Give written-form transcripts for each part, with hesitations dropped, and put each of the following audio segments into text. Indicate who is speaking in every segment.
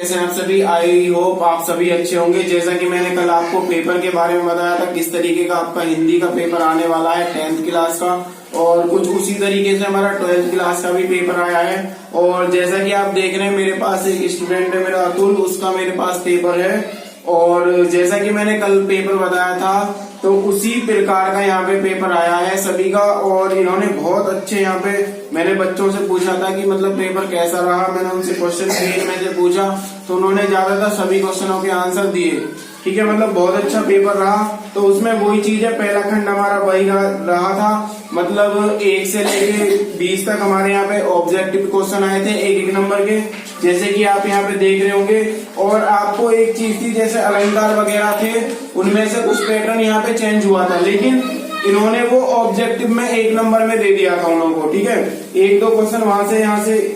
Speaker 1: कैसे हैं आप सभी। आई होप आप सभी अच्छे होंगे। जैसा कि मैंने कल आपको पेपर के बारे में बताया था किस तरीके का आपका हिंदी का पेपर आने वाला है 10th क्लास का, और कुछ उसी तरीके से हमारा 12th क्लास का भी पेपर आया है। और जैसा कि आप देख रहे हैं मेरे पास एक स्टूडेंट है मेरा अतुल, उसका मेरे पास पेपर है। और जैसा कि मैंने कल पेपर बताया था तो उसी प्रकार का यहाँ पे पेपर आया है सभी का। और इन्होंने बहुत अच्छे यहाँ पे, मैंने बच्चों से पूछा था कि मतलब पेपर कैसा रहा, मैंने उनसे क्वेश्चन पेज में से पूछा तो उन्होंने ज्यादातर सभी क्वेश्चनों के आंसर दिए। ठीक है, मतलब बहुत अच्छा पेपर रहा। तो उसमें वही चीज है, पहला खंड हमारा वही रहा था, मतलब 1 से लेके 20 तक हमारे यहाँ पे ऑब्जेक्टिव क्वेश्चन आए थे 1-1 नंबर के, जैसे कि आप यहाँ पे देख रहे होंगे। और आपको एक चीज थी, जैसे अलंकार वगैरह थे उनमें से कुछ पैटर्न यहाँ पे चेंज हुआ था, लेकिन इन्होंने वो ऑब्जेक्टिव में 1 नंबर में दे दिया था उन लोगों को। ठीक है, 1-2 क्वेश्चन वहां से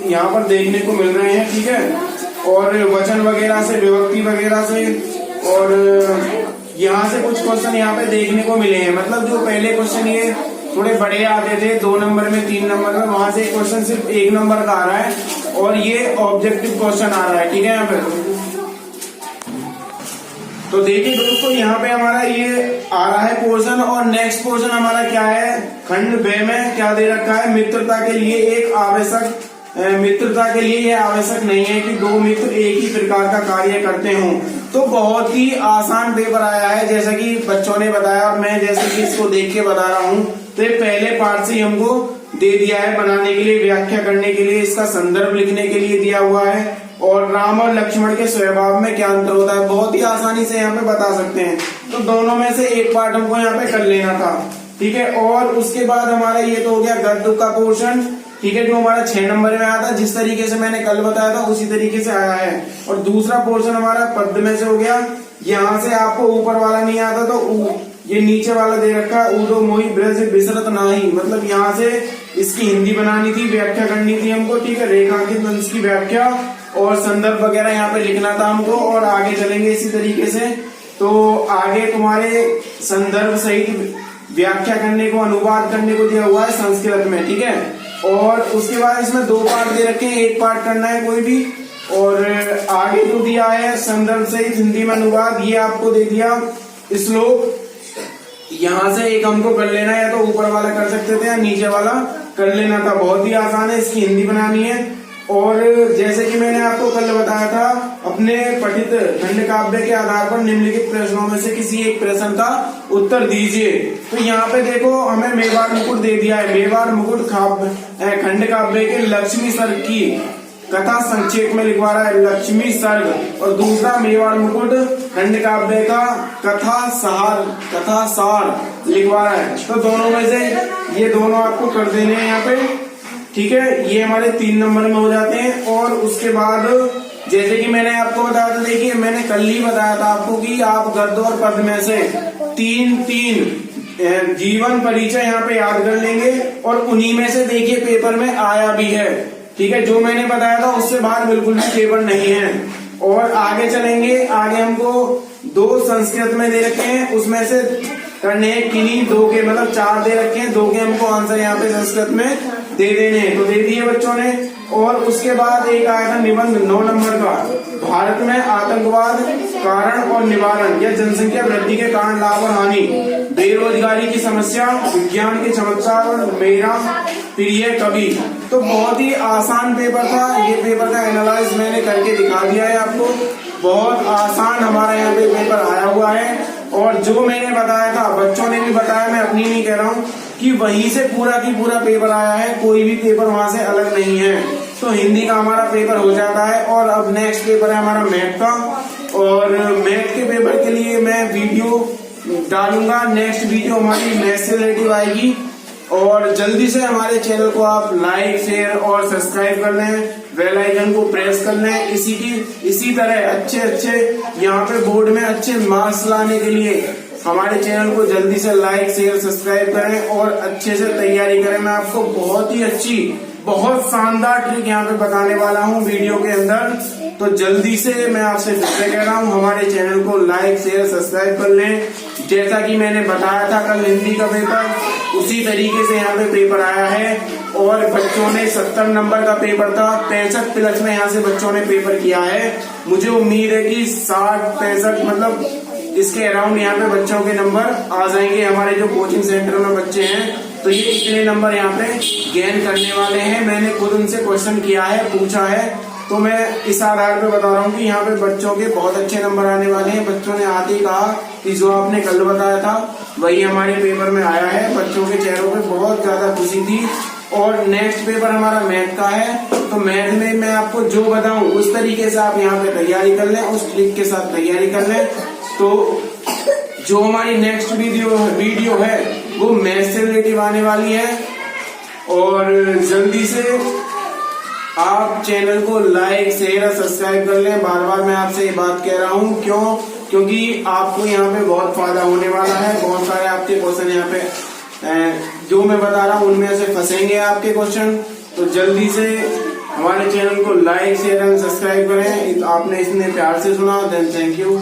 Speaker 1: यहाँ पर देखने को मिल रहे हैं। ठीक है, और वचन वगैरह से, विभक्ति वगैरह से, और यहाँ से कुछ क्वेश्चन यहाँ पे देखने को मिले हैं। मतलब जो पहले क्वेश्चन ये थोड़े बड़े आते थे 2 नंबर में 3 नंबर में, वहां से क्वेश्चन सिर्फ 1 नंबर का आ रहा है और ये ऑब्जेक्टिव क्वेश्चन आ रहा है। ठीक है, यहाँ पे तो देखिए दोस्तों, यहाँ पे हमारा ये आ रहा है पोर्शन। और नेक्स्ट पोर्शन हमारा क्या है, खंड ब में क्या दे रखा है, मित्रता के लिए एक आवश्यक, मित्रता के लिए यह आवश्यक नहीं है कि 2 मित्र एक ही प्रकार का कार्य करते हों। तो बहुत ही आसान पेपर आया है, जैसा कि बच्चों ने बताया और मैं जैसे कि इसको देख के बता रहा हूँ। तो ये पहले पार्ट से ही हमको दे दिया है बनाने के लिए, व्याख्या करने के लिए, इसका संदर्भ लिखने के लिए दिया हुआ है, और राम और लक्ष्मण के स्वभाव में क्या अंतर होता है बहुत ही आसानी से यहाँ पे बता सकते हैं। तो दोनों में से एक पार्ट हमको यहाँ पे कर लेना था। ठीक है, और उसके बाद हमारा ये तो हो गया गद्य का पोर्शन। ठीक है, जो हमारा 6 नंबर में आया था, जिस तरीके से मैंने कल बताया था उसी तरीके से आया है। और दूसरा पोर्शन हमारा पद्य में से हो गया। यहाँ से आपको ऊपर वाला नहीं आता तो ये नीचे वाला दे रखा है, उदो मोहि ब्रज बिसरत नाही, मतलब यहाँ से इसकी हिंदी बनानी थी, व्याख्या करनी थी हमको। ठीक है, रेखांकित अंश की व्याख्या और संदर्भ वगैरह यहाँ पे लिखना था हमको, और आगे चलेंगे इसी तरीके से। तो आगे तुम्हारे संदर्भ सहित व्याख्या करने को, अनुवाद करने को दिया हुआ है संस्कृत में। ठीक है, और उसके बाद इसमें 2 पार्ट दे रखे हैं, 1 पार्ट करना है कोई भी। और आगे जो दिया है संदर्भ सहित हिंदी में अनुवाद, ये आपको दे दिया श्लोक। यहाँ से एक हमको कर लेना है, या तो ऊपर वाला कर सकते थे या नीचे वाला कर लेना था। बहुत ही आसान है, इसकी हिंदी बनानी है। और जैसे कि मैंने आपको कल बताया था, अपने पठित खंड काव्य के आधार पर निम्नलिखित प्रश्नों में से किसी एक प्रश्न का उत्तर दीजिए। तो यहाँ पे देखो हमें मेवाड़ मुकुट दे दिया है। मेवाड़ मुकुट खंड काव्य के लक्ष्मी सर्ग की कथा संक्षेप में लिखवा रहा है, लक्ष्मी सर्ग। और दूसरा मेवाड़ मुकुट खंड काव्य का कथा सार लिखवा रहा है। तो दोनों में से ये दोनों आपको कर देने हैं यहाँ पे। ठीक है, ये हमारे 3 नंबर में हो जाते हैं। और उसके बाद जैसे कि मैंने आपको बताया था, देखिए मैंने कल ही बताया था आपको कि आप गद्य और पद्य में से 3 जीवन परिचय यहाँ पे याद कर लेंगे, और उन्हीं में से देखिए पेपर में आया भी है। ठीक है, जो मैंने बताया था उससे बाहर बिल्कुल भी पेपर नहीं है। और आगे चलेंगे, आगे हमको 2 संस्कृत में दे रखे हैं, उसमें से करने हैं किन्हीं 2 के, मतलब 4 दे रखे हैं, 2 के हमको आंसर यहाँ पे संस्कृत में दे देने हैं। तो दे दिए बच्चों ने। और उसके बाद एक आया था निबंध 9 नंबर का, भारत में आतंकवाद कारण और निवारण या जनसंख्या वृद्धि के कारण लाभ और हानि, बेरोजगारी की समस्या, विज्ञान के चमत्कार और मेरा प्रिय कवि। तो बहुत ही आसान पेपर था। ये पेपर का एनालाइज मैंने करके दिखा दिया है आपको। बहुत आसान हमारा यहाँ पे पेपर आया हुआ है। और जो मैंने बताया था बच्चों ने भी बताया, मैं अपनी नहीं कह रहा हूँ, कि वहीं से पूरा की पूरा पेपर आया है, कोई भी पेपर वहां से अलग नहीं है। तो हिंदी का हमारा पेपर हो जाता है। और अब नेक्स्ट पेपर है हमारा मैथ का, और मैथ के पेपर के लिए मैं वीडियो डालूंगा। नेक्स्ट वीडियो हमारी मैथ से रिलेटिव आएगी। और जल्दी से हमारे चैनल को आप लाइक, शेयर और सब्सक्राइब कर लें, बेल आइकन को प्रेस कर लें। इसी तरह अच्छे यहाँ पे बोर्ड में अच्छे मार्क्स लाने के लिए हमारे चैनल को जल्दी से लाइक, शेयर, सब्सक्राइब करें और अच्छे से तैयारी करें। मैं आपको बहुत ही अच्छी, बहुत शानदार ट्रिक यहाँ पे बताने वाला हूँ वीडियो के अंदर। तो जल्दी से मैं आपसे फिर से कह रहा हूँ, हमारे चैनल को लाइक, शेयर, सब्सक्राइब कर लें। जैसा कि मैंने बताया था कल हिंदी का पेपर, उसी तरीके से यहाँ पे पेपर आया है। और बच्चों ने 70 नंबर का पेपर था, 65 प्लस में यहाँ से बच्चों ने पेपर किया है। मुझे उम्मीद है कि 60-65 मतलब इसके अराउंड यहाँ पे बच्चों के नंबर आ जाएंगे। हमारे जो कोचिंग सेंटर में बच्चे हैं तो ये इतने नंबर यहाँ पे गेन करने वाले हैं। मैंने खुद उनसे क्वेश्चन किया है, पूछा है, तो मैं इस आधार पे बता रहा हूँ कि यहाँ पे बच्चों के बहुत अच्छे नंबर आने वाले हैं। बच्चों ने आते ही कहा कि जो आपने कल बताया था वही हमारे पेपर में आया है। बच्चों के चेहरों पे बहुत ज्यादा खुशी थी। और नेक्स्ट पेपर हमारा मैथ का है, तो मैथ में मैं आपको जो बताऊं उस तरीके से आप यहाँ पे तैयारी कर लें, उस ट्रिक के साथ तैयारी कर लें। तो जो हमारी नेक्स्ट वीडियो है वो मैथ से रिलेटिव आने वाली है। और जल्दी से आप चैनल को लाइक शेयर और सब्सक्राइब कर लें। बार बार मैं आपसे ये बात कह रहा हूँ, क्योंकि आपको यहाँ पे बहुत फायदा होने वाला है। बहुत सारे आपके क्वेश्चन यहाँ पे जो मैं बता रहा हूँ उनमें से फंसेंगे आपके क्वेश्चन। तो जल्दी से हमारे चैनल को लाइक शेयर एंड सब्सक्राइब करें। आपने इतने प्यार से सुना, देन थैंक यू।